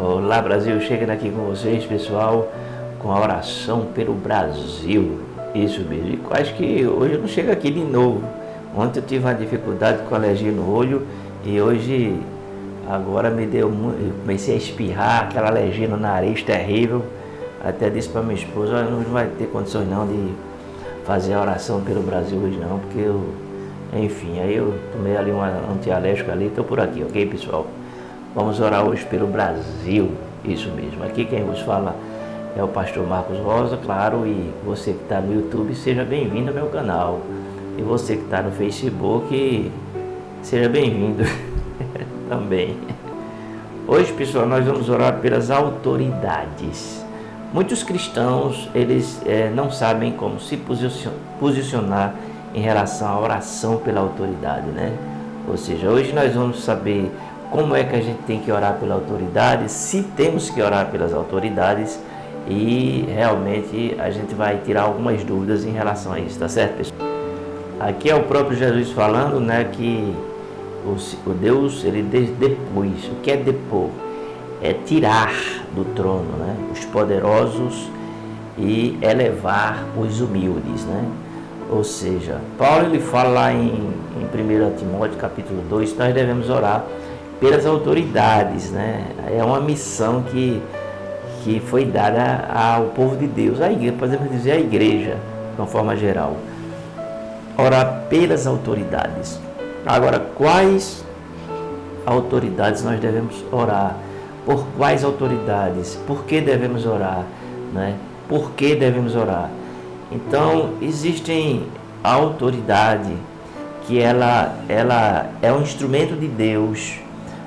Olá Brasil, chegando aqui com vocês, pessoal, com a oração pelo Brasil. Isso mesmo, e acho que hoje eu não chego aqui de novo. Ontem eu tive uma dificuldade com alergia no olho e hoje, agora eu comecei a espirrar, aquela alergia no nariz terrível. Até disse para minha esposa: "Olha, não vai ter condições não de fazer a oração pelo Brasil hoje não, porque enfim, aí eu tomei ali um antialérgico ali, estou por aqui, ok pessoal? Vamos orar hoje pelo Brasil, isso mesmo. Aqui quem vos fala é o pastor Marcos Rosa, claro, e você que está no YouTube, seja bem-vindo ao meu canal. E você que está no Facebook, seja bem-vindo também. Hoje, pessoal, nós vamos orar pelas autoridades. Muitos cristãos, eles não sabem como se posicionar em relação à oração pela autoridade, né? Ou seja, hoje nós vamos saber como é que a gente tem que orar pela autoridade, se temos que orar pelas autoridades, e realmente a gente vai tirar algumas dúvidas em relação a isso, tá certo, pessoal? Aqui é o próprio Jesus falando, né, que o Deus, ele depôs. O que é depor? É tirar do trono, né, os poderosos e elevar os humildes, né? Ou seja, Paulo ele fala lá em 1 Timóteo capítulo 2, nós devemos orar pelas autoridades, né? É uma missão que foi dada ao povo de Deus, a igreja, podemos dizer a igreja, de uma forma geral. Orar pelas autoridades. Agora, quais autoridades nós devemos orar? Por quais autoridades? Por que devemos orar? Né? Por que devemos orar? Então, existem a autoridade que ela é um instrumento de Deus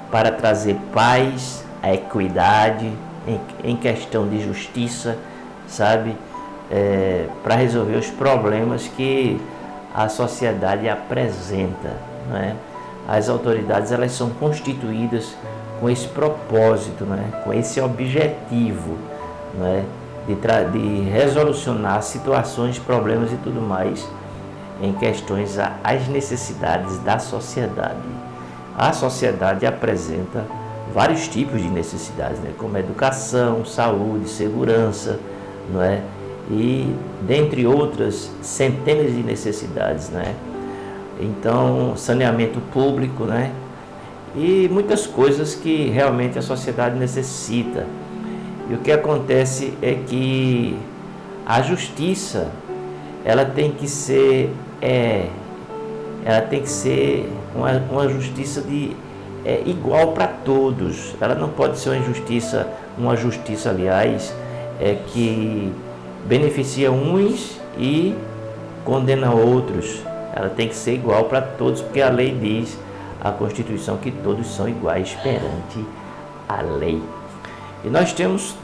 para trazer paz, a equidade, em questão de justiça, sabe? Para resolver os problemas que a sociedade apresenta, não é? As autoridades, elas são constituídas com esse propósito, não é? Com esse objetivo, não é? De resolucionar situações, problemas e tudo mais em questões às necessidades da sociedade. A sociedade apresenta vários tipos de necessidades, né? Como educação, saúde, segurança, não é? E dentre outras centenas de necessidades, né? Então, saneamento público, né? E muitas coisas que realmente a sociedade necessita. E o que acontece é que a justiça, ela tem que ser uma justiça igual para todos. Ela não pode ser uma justiça, aliás, que beneficia uns e condena outros. Ela tem que ser igual para todos, porque a lei diz, a Constituição, que todos são iguais perante a lei. E nós temos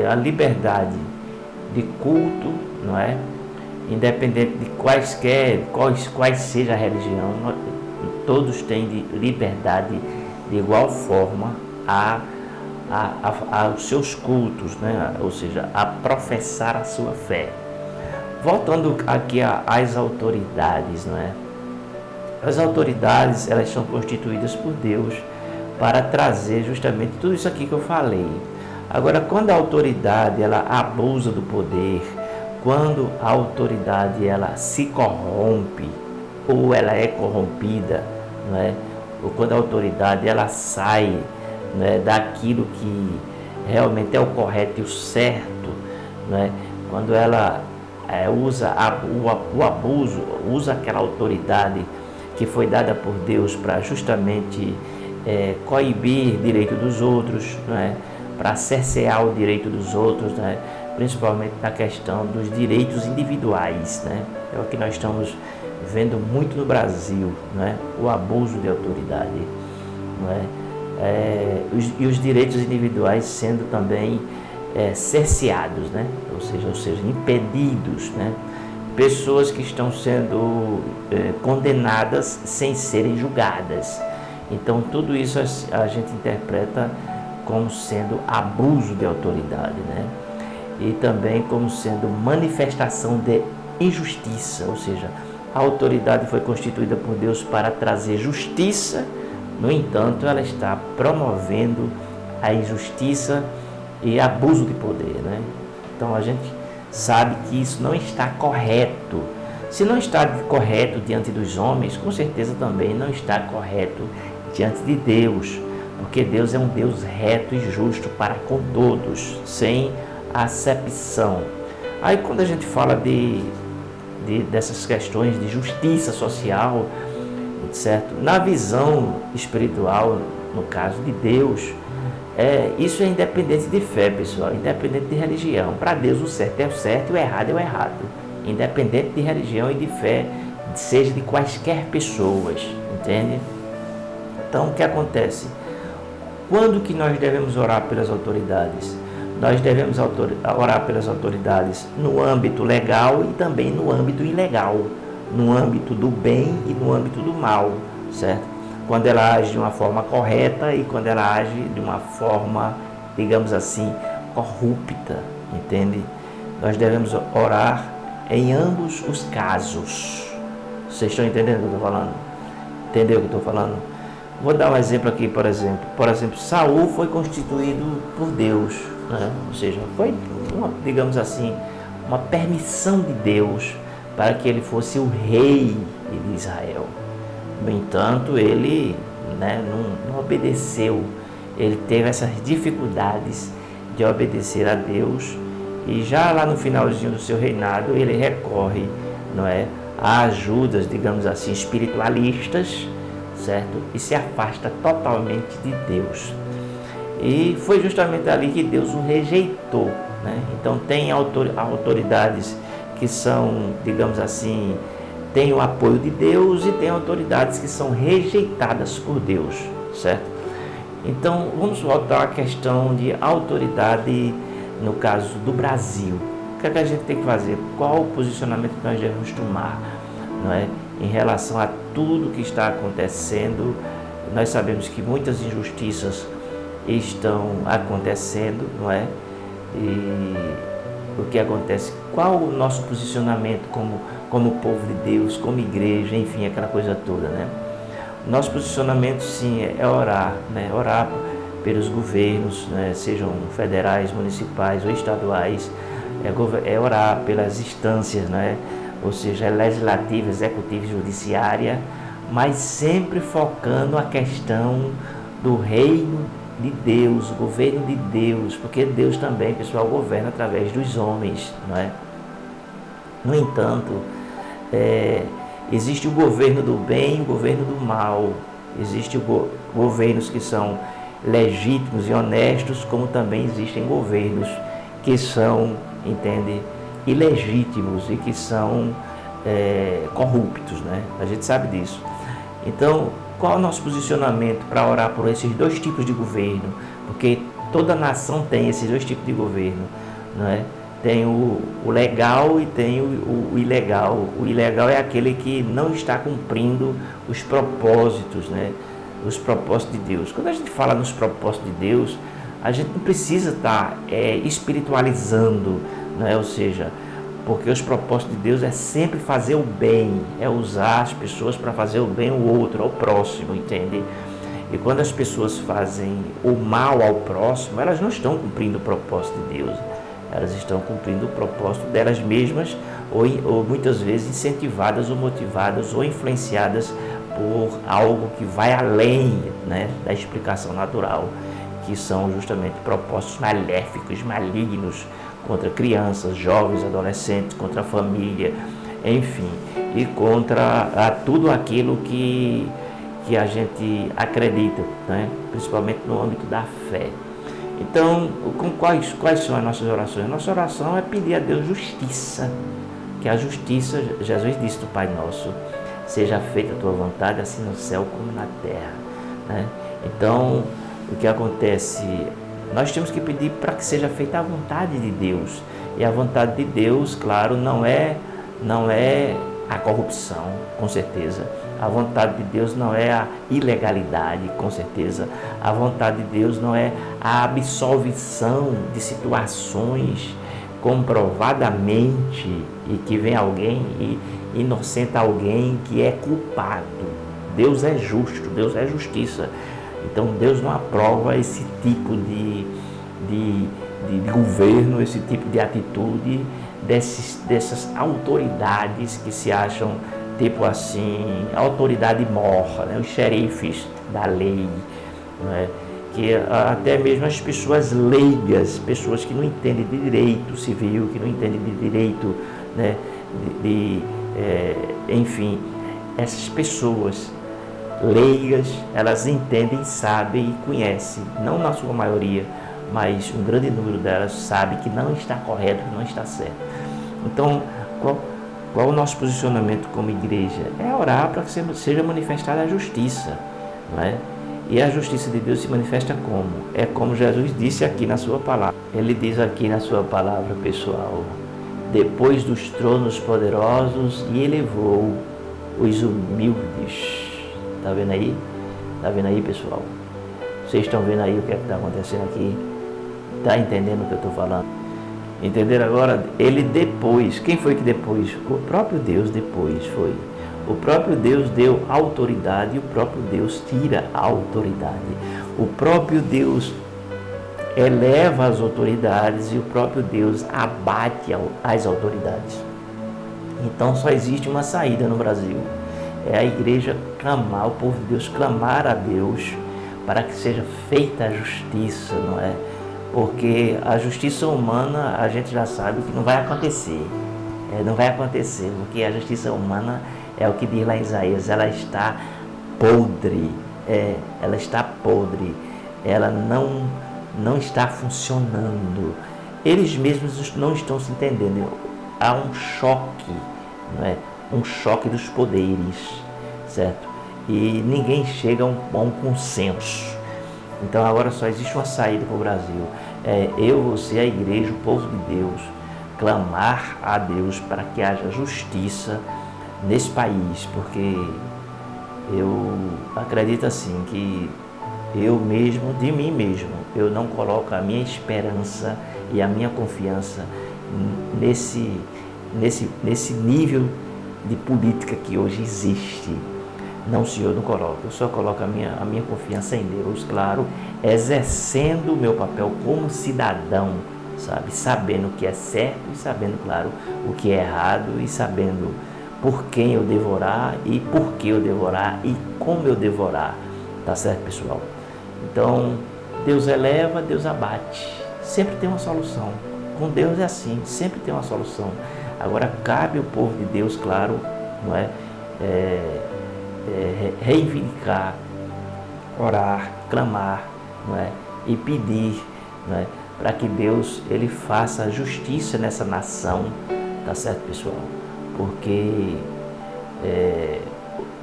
a liberdade de culto, não é? Independente de quais seja a religião, todos têm liberdade de igual forma aos seus cultos, né? Ou seja, a professar a sua fé. Voltando aqui às autoridades, não é? As autoridades, elas são constituídas por Deus para trazer justamente tudo isso aqui que eu falei. Agora, quando a autoridade ela abusa do poder, quando a autoridade ela se corrompe ou ela é corrompida, não é? Ou quando a autoridade ela sai, né, daquilo que realmente é o correto e o certo, né? Quando ela usa o abuso, usa aquela autoridade que foi dada por Deus para justamente coibir direito dos outros, né? Para cercear o direito dos outros, né? Principalmente na questão dos direitos individuais, né? É o que nós estamos vendo muito no Brasil, né? O abuso de autoridade, né? E os direitos individuais sendo também cerceados, né? Ou seja, impedidos, né? Pessoas que estão sendo condenadas sem serem julgadas. Então, tudo isso a gente interpreta como sendo abuso de autoridade, né? E também como sendo manifestação de injustiça, ou seja, a autoridade foi constituída por Deus para trazer justiça, no entanto, ela está promovendo a injustiça e abuso de poder, né? Então a gente sabe que isso não está correto. Se não está correto diante dos homens, com certeza também não está correto diante de Deus, porque Deus é um Deus reto e justo para com todos, sem acepção. Aí quando a gente fala dessas questões de justiça social, certo? Na visão espiritual, no caso de Deus, isso é independente de fé, pessoal, independente de religião. Para Deus o certo é o certo e o errado é o errado, independente de religião e de fé, seja de quaisquer pessoas, entende? Então o que acontece? Quando que nós devemos orar pelas autoridades? Nós devemos orar pelas autoridades no âmbito legal e também no âmbito ilegal, no âmbito do bem e no âmbito do mal, certo? Quando ela age de uma forma correta e quando ela age de uma forma, digamos assim, corrupta, entende? Nós devemos orar em ambos os casos. Vocês estão entendendo o que eu estou falando? Entendeu o que eu estou falando? Vou dar um exemplo aqui, por exemplo, Saul foi constituído por Deus, né? Ou seja, foi, digamos assim, uma permissão de Deus para que ele fosse o rei de Israel. No entanto, ele, né, não obedeceu, ele teve essas dificuldades de obedecer a Deus e já lá no finalzinho do seu reinado ele recorre, não é, a ajudas, digamos assim, espiritualistas, certo? E se afasta totalmente de Deus. E foi justamente ali que Deus o rejeitou, né? Então tem autoridades que são, digamos assim, tem o apoio de Deus e tem autoridades que são rejeitadas por Deus, certo? Então vamos voltar à questão de autoridade no caso do Brasil. O que é que a gente tem que fazer? Qual o posicionamento que nós devemos tomar, não é? Em relação a tudo que está acontecendo? Nós sabemos que muitas injustiças estão acontecendo, não é? E o que acontece? Qual o nosso posicionamento como povo de Deus, como igreja, enfim, aquela coisa toda, né? Nosso posicionamento, sim, é orar, né? Orar pelos governos, né? Sejam federais, municipais ou estaduais, é orar pelas instâncias, né? Ou seja, legislativa, executiva e judiciária, mas sempre focando a questão do reino de Deus, o governo de Deus, porque Deus também, pessoal, governa através dos homens, não é? No entanto, existe o governo do bem e o governo do mal. Existem governos que são legítimos e honestos, como também existem governos que são, entende, ilegítimos e que são corruptos, né? A gente sabe disso. Então, qual é o nosso posicionamento para orar por esses dois tipos de governo? Porque toda nação tem esses dois tipos de governo, não é? Tem o legal e tem o ilegal. O ilegal é aquele que não está cumprindo os propósitos, né? Os propósitos de Deus. Quando a gente fala nos propósitos de Deus, a gente não precisa estar espiritualizando, né? Ou seja, porque os propósitos de Deus é sempre fazer o bem, é usar as pessoas para fazer o bem ao outro, ao próximo, entende? E quando as pessoas fazem o mal ao próximo, elas não estão cumprindo o propósito de Deus, elas estão cumprindo o propósito delas mesmas, ou muitas vezes incentivadas ou motivadas ou influenciadas por algo que vai além, né, da explicação natural, que são justamente propósitos maléficos, malignos, contra crianças, jovens, adolescentes, contra a família, enfim, e contra tudo aquilo que a gente acredita, né? Principalmente no âmbito da fé. Então, quais são as nossas orações? A nossa oração é pedir a Deus justiça, que a justiça, Jesus disse do Pai Nosso, seja feita a tua vontade, assim no céu como na terra, né? Então, o que acontece? Nós temos que pedir para que seja feita a vontade de Deus. E a vontade de Deus, claro, não é a corrupção, com certeza. A vontade de Deus não é a ilegalidade, com certeza. A vontade de Deus não é a absolvição de situações comprovadamente e que vem alguém e inocenta alguém que é culpado. Deus é justo, Deus é justiça. Então Deus não aprova esse tipo de governo, esse tipo de atitude dessas autoridades que se acham tipo assim, autoridade morra, né? Os xerifes da lei, né? Que até mesmo as pessoas leigas, pessoas que não entendem de direito civil, que não entendem de direito, né? Enfim, essas pessoas leigas, elas entendem, sabem e conhecem, não na sua maioria, mas um grande número delas sabe que não está correto, que não está certo. Então, qual o nosso posicionamento como igreja? É orar para que seja manifestada a justiça, não é? E a justiça de Deus se manifesta como? É como Jesus disse aqui na sua palavra. Ele diz aqui na sua palavra, pessoal: depois dos tronos poderosos, e elevou os humildes. Está vendo aí? Está vendo aí, pessoal? Vocês estão vendo aí o que é que está acontecendo aqui? Está entendendo o que eu estou falando? Entenderam agora? Ele depois, quem foi que depois? O próprio Deus depois foi. O próprio Deus deu autoridade e o próprio Deus tira a autoridade. O próprio Deus eleva as autoridades e o próprio Deus abate as autoridades. Então só existe uma saída no Brasil. É a igreja clamar, o povo de Deus clamar a Deus para que seja feita a justiça, não é? Porque a justiça humana a gente já sabe que não vai acontecer. Não vai acontecer, porque a justiça humana é o que diz lá em Isaías, ela está podre, ela está podre, ela não está funcionando. Eles mesmos não estão se entendendo. Há um choque, não é? Um choque dos poderes, certo? E ninguém chega a um consenso. Então agora só existe uma saída para o Brasil. Eu, você, a igreja, o povo de Deus, clamar a Deus para que haja justiça nesse país, porque eu acredito assim que eu mesmo, de mim mesmo, eu não coloco a minha esperança e a minha confiança nesse nível de política que hoje existe. Não, senhor, não coloco. Eu só coloco a minha confiança em Deus, claro, exercendo o meu papel como cidadão, sabe? Sabendo o que é certo e sabendo, claro, o que é errado e sabendo por quem eu devo orar e por que eu devo orar e como eu devo orar. Tá certo, pessoal? Então, Deus eleva, Deus abate. Sempre tem uma solução. Com Deus é assim, sempre tem uma solução. Agora, cabe ao povo de Deus, claro, não é? Reivindicar, orar, clamar, não é? E pedir, não é? Para que Deus ele faça justiça nessa nação, tá certo, pessoal? Porque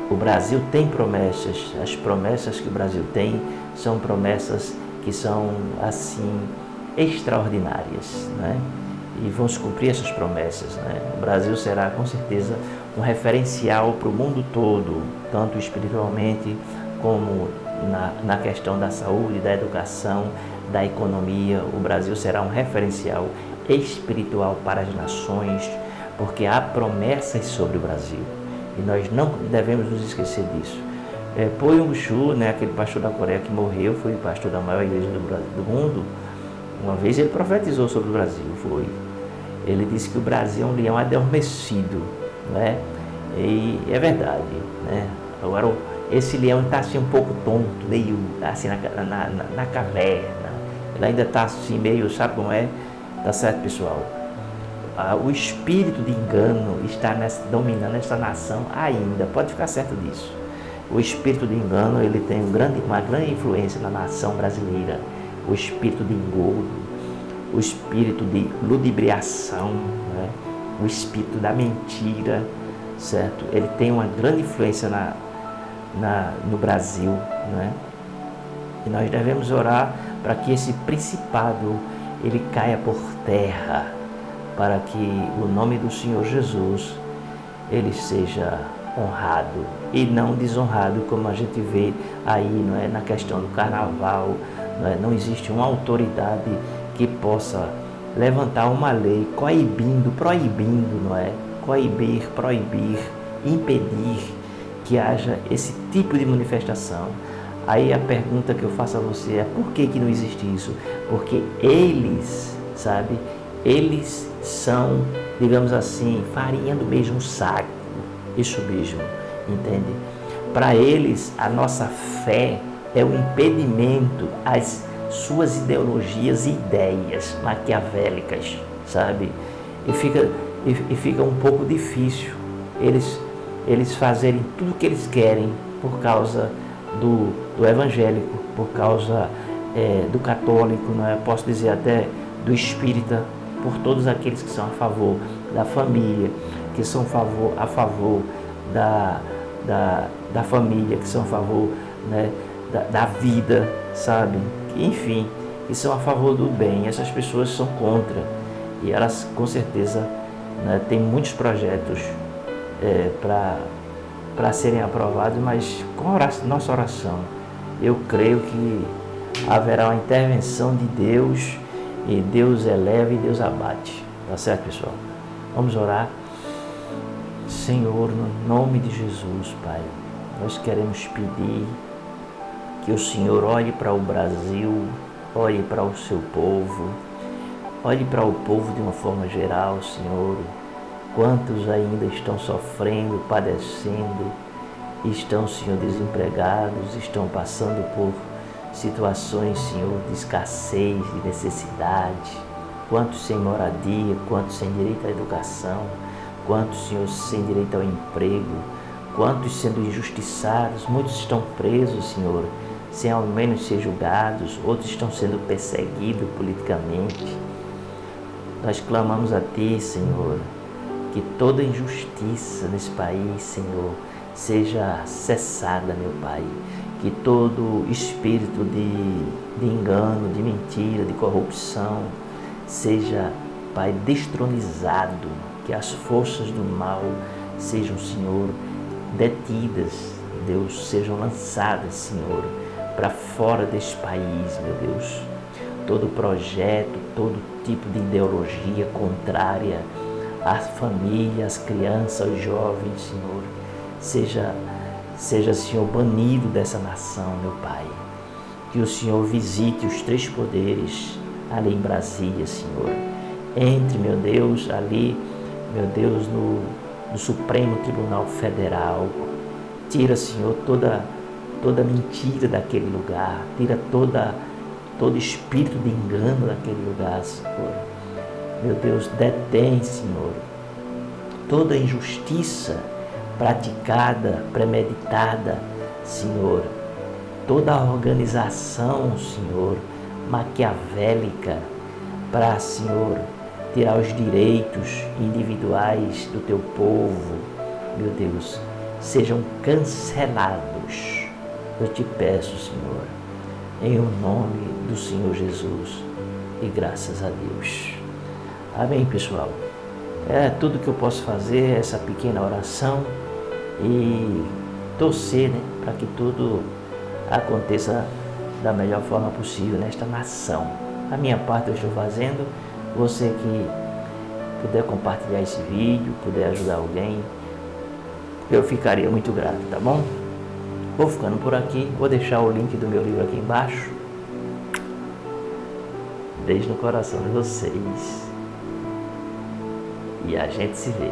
o Brasil tem promessas, as promessas que o Brasil tem são promessas que são assim extraordinárias, né? E vão se cumprir essas promessas, né? O Brasil será com certeza um referencial para o mundo todo, tanto espiritualmente como na questão da saúde, da educação, da economia. O Brasil será um referencial espiritual para as nações, porque há promessas sobre o Brasil e nós não devemos nos esquecer disso. Po Yong-Chu, né, aquele pastor da Coreia que morreu, foi pastor da maior igreja do mundo. Uma vez ele profetizou sobre o Brasil, ele disse que o Brasil é um leão adormecido, né? E é verdade, né? Agora esse leão está assim um pouco tonto, meio assim na caverna, ele ainda está assim meio, sabe como é? Tá certo, pessoal? O espírito de engano está dominando essa nação ainda, pode ficar certo disso. O espírito de engano ele tem uma grande influência na nação brasileira. O espírito de engodo, o espírito de ludibriação, né? O espírito da mentira, certo? Ele tem uma grande influência no Brasil, né? E nós devemos orar para que esse principado ele caia por terra, para que o nome do Senhor Jesus ele seja honrado e não desonrado, como a gente vê aí, não é? Na questão do carnaval. Não existe uma autoridade que possa levantar uma lei proibindo, não é? Proibir, impedir que haja esse tipo de manifestação. Aí a pergunta que eu faço a você é: por que que não existe isso? Porque eles, sabe, eles são, digamos assim, farinha do mesmo saco, isso mesmo, entende? Para eles, a nossa fé é um impedimento às suas ideologias e ideias maquiavélicas, sabe? E fica um pouco difícil eles fazerem tudo o que eles querem por causa do evangélico, por causa do católico, né? Posso dizer até do espírita, por todos aqueles que são a favor da família, que são a favor da família, que são a favor, né, da vida, sabe? Enfim, que são a favor do bem. Essas pessoas são contra, e elas com certeza, né, têm muitos projetos para serem aprovados, mas com nossa oração, eu creio que haverá uma intervenção de Deus, e Deus eleva e Deus abate. Tá certo, pessoal? Vamos orar. Senhor, no nome de Jesus, Pai, nós queremos pedir que o Senhor olhe para o Brasil, olhe para o seu povo, olhe para o povo de uma forma geral, Senhor. Quantos ainda estão sofrendo, padecendo, estão, Senhor, desempregados, estão passando por situações, Senhor, de escassez, de necessidade. Quantos sem moradia, quantos sem direito à educação, quantos, Senhor, sem direito ao emprego, quantos sendo injustiçados, muitos estão presos, Senhor, sem ao menos ser julgados, outros estão sendo perseguidos politicamente. Nós clamamos a Ti, Senhor, que toda injustiça nesse país, Senhor, seja cessada, meu Pai. Que todo espírito de engano, de mentira, de corrupção seja, Pai, destronizado. Que as forças do mal sejam, Senhor, detidas, Deus, sejam lançadas, Senhor, para fora deste país, meu Deus. Todo projeto, todo tipo de ideologia contrária à família, às crianças, aos jovens, Senhor, seja, Senhor, banido dessa nação, meu Pai. Que o Senhor visite os três poderes ali em Brasília, Senhor. Entre, meu Deus, ali, meu Deus, no Supremo Tribunal Federal. Tira, Senhor, toda mentira daquele lugar. Tira todo espírito de engano daquele lugar, Senhor. Meu Deus, detém, Senhor, toda injustiça praticada, premeditada, Senhor, toda a organização, Senhor, maquiavélica para, Senhor, tirar os direitos individuais do Teu povo, meu Deus, sejam cancelados. Eu te peço, Senhor, em o nome do Senhor Jesus, e graças a Deus. Amém, pessoal? É tudo que eu posso fazer, essa pequena oração, e torcer, né, para que tudo aconteça da melhor forma possível nesta nação. A minha parte eu estou fazendo. Você que puder compartilhar esse vídeo, puder ajudar alguém, eu ficaria muito grato, tá bom? Vou ficando por aqui, vou deixar o link do meu livro aqui embaixo. Beijo no coração de vocês. E a gente se vê.